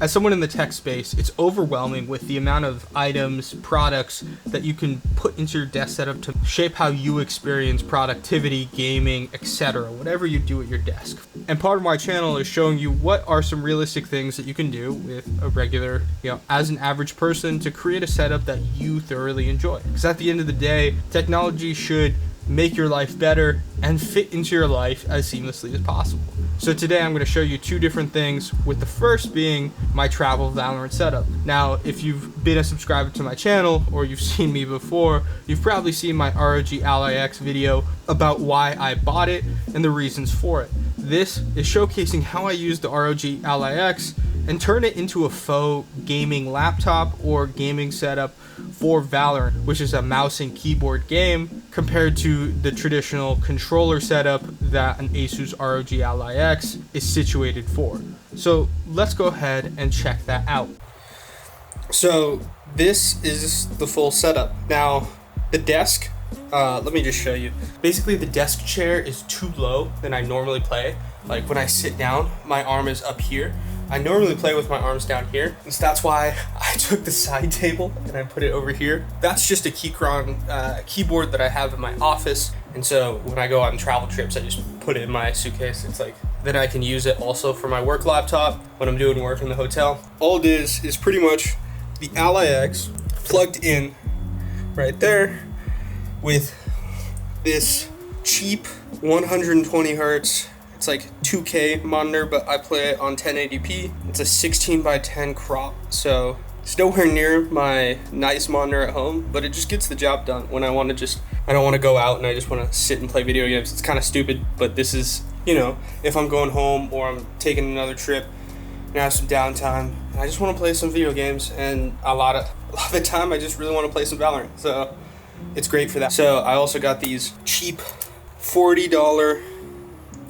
As someone in the tech space, it's overwhelming with the amount of items, products that you can put into your desk setup to shape how you experience productivity, gaming, etc., whatever you do at your desk. And part of my channel is showing you what are some realistic things that you can do with a regular, as an average person to create a setup that you thoroughly enjoy. Because at the end of the day, technology should make your life better and fit into your life as seamlessly as possible. So today I'm going to show you two different things, with the first being my travel Valorant setup. Now, if you've been a subscriber to my channel or you've seen me before, you've probably seen my ROG Ally X video about why I bought it and the reasons for it. This is showcasing how I use the ROG Ally X and turn it into a faux gaming laptop or gaming setup for Valorant, which is a mouse and keyboard game, compared to the traditional controller setup that an ASUS ROG Ally X is situated for. So let's go ahead and check that out. So this is the full setup. Now, the desk, let me just show you. Basically, the desk chair is too low than I normally play. Like when I sit down, my arm is up here. I normally play with my arms down here, and so that's why I took the side table and I put it over here. That's just a Keychron keyboard that I have in my office, and so when I go on travel trips, I just put it in my suitcase. It's like, then I can use it also for my work laptop when I'm doing work in the hotel. All it is pretty much the Ally X plugged in right there with this cheap 120 hertz. It's like 2K monitor, but I play it on 1080p. It's a 16:10 crop, so it's nowhere near my nice monitor at home, but it just gets the job done when I don't want to go out and I just want to sit and play video games. It's kind of stupid, but this is, if I'm going home or I'm taking another trip and I have some downtime, and I just want to play some video games, and a lot of the time I just really want to play some Valorant, so it's great for that. So I also got these cheap $40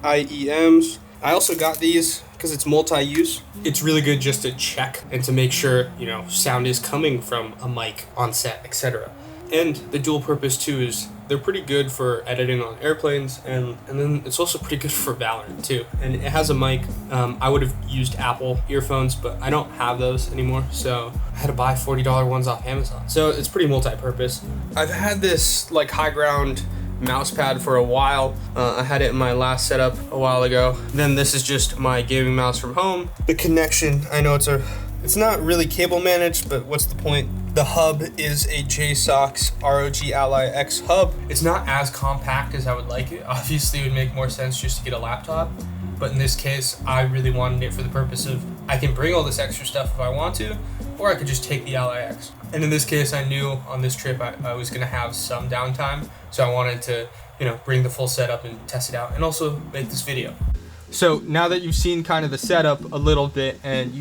IEMs. I also got these because it's multi-use. It's really good just to check and to make sure, sound is coming from a mic on set, etc. And the dual purpose too is they're pretty good for editing on airplanes, and then it's also pretty good for Valorant too. And it has a mic. I would have used Apple earphones, but I don't have those anymore, so I had to buy $40 ones off Amazon. So it's pretty multi-purpose. I've had this like high ground mouse pad for a while. I had it in my last setup a while ago. Then this is just my gaming mouse from home. The connection, I know it's not really cable managed, but what's the point? The hub is a JSOC's ROG Ally X hub. It's not as compact as I would like it. Obviously, it would make more sense just to get a laptop, but in this case, I really wanted it for the purpose of I can bring all this extra stuff if I want to, or I could just take the Ally X. And in this case, I knew on this trip I was going to have some downtime, so I wanted to, bring the full setup and test it out, and also make this video. So now that you've seen kind of the setup a little bit, and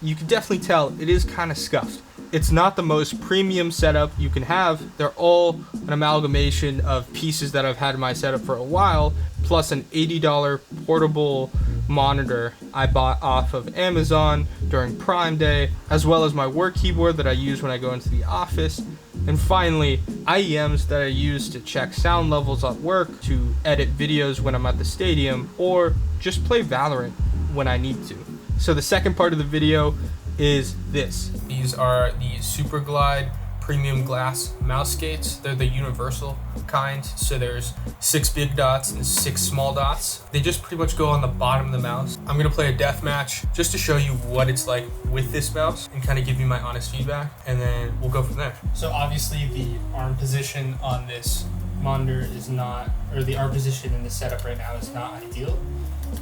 you can definitely tell it is kind of scuffed. It's not the most premium setup you can have. They're all an amalgamation of pieces that I've had in my setup for a while, plus an $80 portable monitor I bought off of Amazon during Prime Day, as well as my work keyboard that I use when I go into the office, and finally IEMs that I use to check sound levels at work, to edit videos when I'm at the stadium, or just play Valorant when I need to. So the second part of the video is this. These are the Superglide premium glass mouse skates. They're the universal kind, so there's 6 big dots and 6 small dots. They just pretty much go on the bottom of the mouse. I'm gonna play a death match just to show you what it's like with this mouse and kind of give you my honest feedback, and then we'll go from there. So obviously the arm position on this monitor is not, or the arm position in the setup right now is not ideal,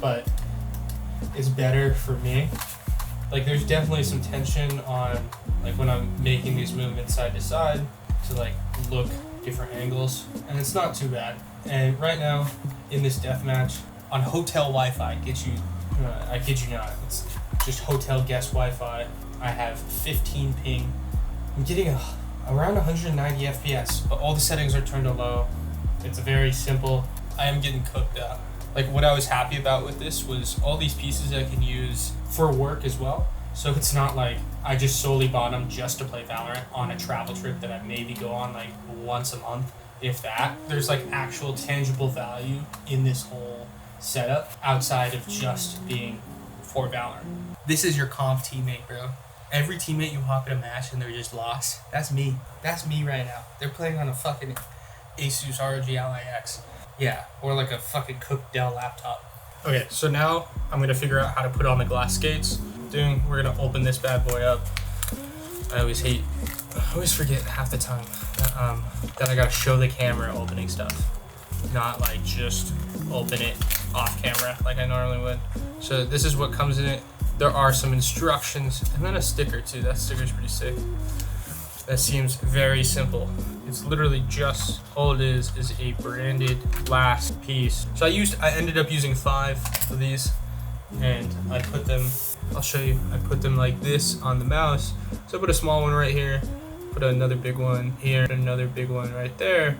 but it's better for me. Like, there's definitely some tension on, like, when I'm making these movements side to side to, like, look different angles, and it's not too bad. And right now, in this deathmatch, on hotel Wi-Fi, I kid you not, it's just hotel guest Wi-Fi. I have 15 ping. I'm getting around 190 FPS, but all the settings are turned to low. It's very simple. I am getting cooked up. Like, what I was happy about with this was all these pieces I can use for work as well. So it's not like I just solely bought them just to play Valorant on a travel trip that I maybe go on like once a month, if that. There's like actual tangible value in this whole setup outside of just being for Valorant. This is your conf teammate, bro. Every teammate you hop in a match and they're just lost. That's me. That's me right now. They're playing on a fucking ASUS ROG Ally X. Yeah, or like a fucking cooked Dell laptop. Okay, so now I'm gonna figure out how to put on the glass skates. We're gonna open this bad boy up. I always forget half the time that I gotta show the camera opening stuff, not like just open it off camera like I normally would. So this is what comes in it. There are some instructions and then a sticker too. That sticker's pretty sick. That seems very simple. It's literally just, all it is a branded glass piece. So I ended up using 5 of these, and I put them, I'll show you, I put them like this on the mouse. So I put a small one right here, put another big one here, another big one right there,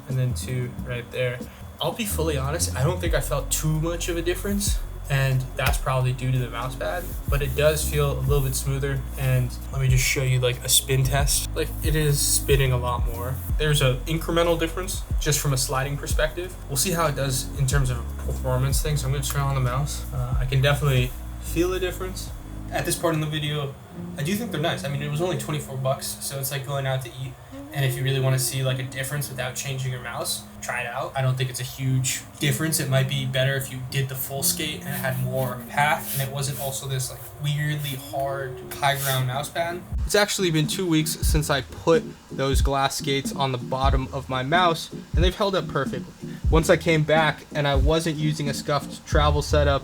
and then 2 right there. I'll be fully honest, I don't think I felt too much of a difference, and that's probably due to the mouse pad, but it does feel a little bit smoother. And let me just show you like a spin test. Like, it is spinning a lot more. There's an incremental difference just from a sliding perspective. We'll see how it does in terms of a performance thing. So I'm gonna turn on the mouse. I can definitely feel a difference. At this part in the video, I do think they're nice. I mean, it was only 24 bucks, so it's like going out to eat. And if you really want to see like a difference without changing your mouse, try it out. I don't think it's a huge difference. It might be better if you did the full skate and it had more path and it wasn't also this like weirdly hard high ground mouse pad. It's actually been 2 weeks since I put those glass skates on the bottom of my mouse, and they've held up perfectly. Once I came back and I wasn't using a scuffed travel setup,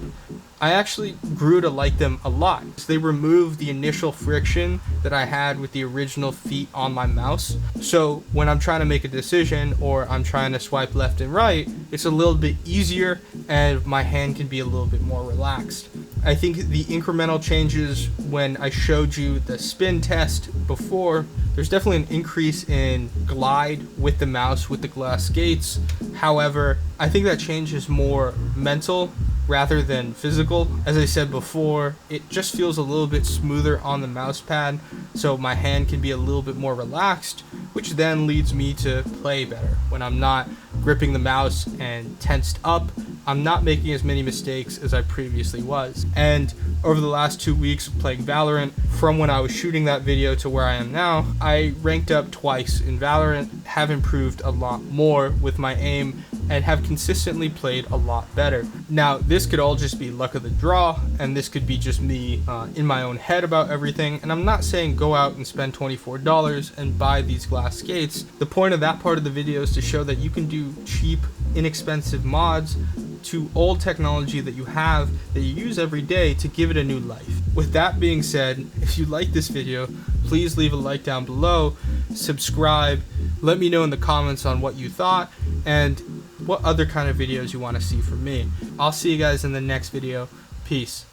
I actually grew to like them a lot. So they removed the initial friction that I had with the original feet on my mouse. So when I'm trying to make a decision or I'm trying to swipe left and right, it's a little bit easier and my hand can be a little bit more relaxed. I think the incremental changes when I showed you the spin test before, there's definitely an increase in glide with the mouse with the glass skates. However, I think that change is more mental rather than physical. As I said before, it just feels a little bit smoother on the mouse pad, so my hand can be a little bit more relaxed, which then leads me to play better. When I'm not gripping the mouse and tensed up, I'm not making as many mistakes as I previously was. And over the last 2 weeks of playing Valorant, from when I was shooting that video to where I am now, I ranked up twice in Valorant, have improved a lot more with my aim, and have consistently played a lot better. Now, this could all just be luck of the draw, and this could be just me in my own head about everything, and I'm not saying go out and spend $24 and buy these glass skates. The point of that part of the video is to show that you can do cheap, inexpensive mods to old technology that you have, that you use every day, to give it a new life. With that being said, if you like this video, please leave a like down below, subscribe, let me know in the comments on what you thought, and what other kind of videos you want to see from me. I'll see you guys in the next video. Peace.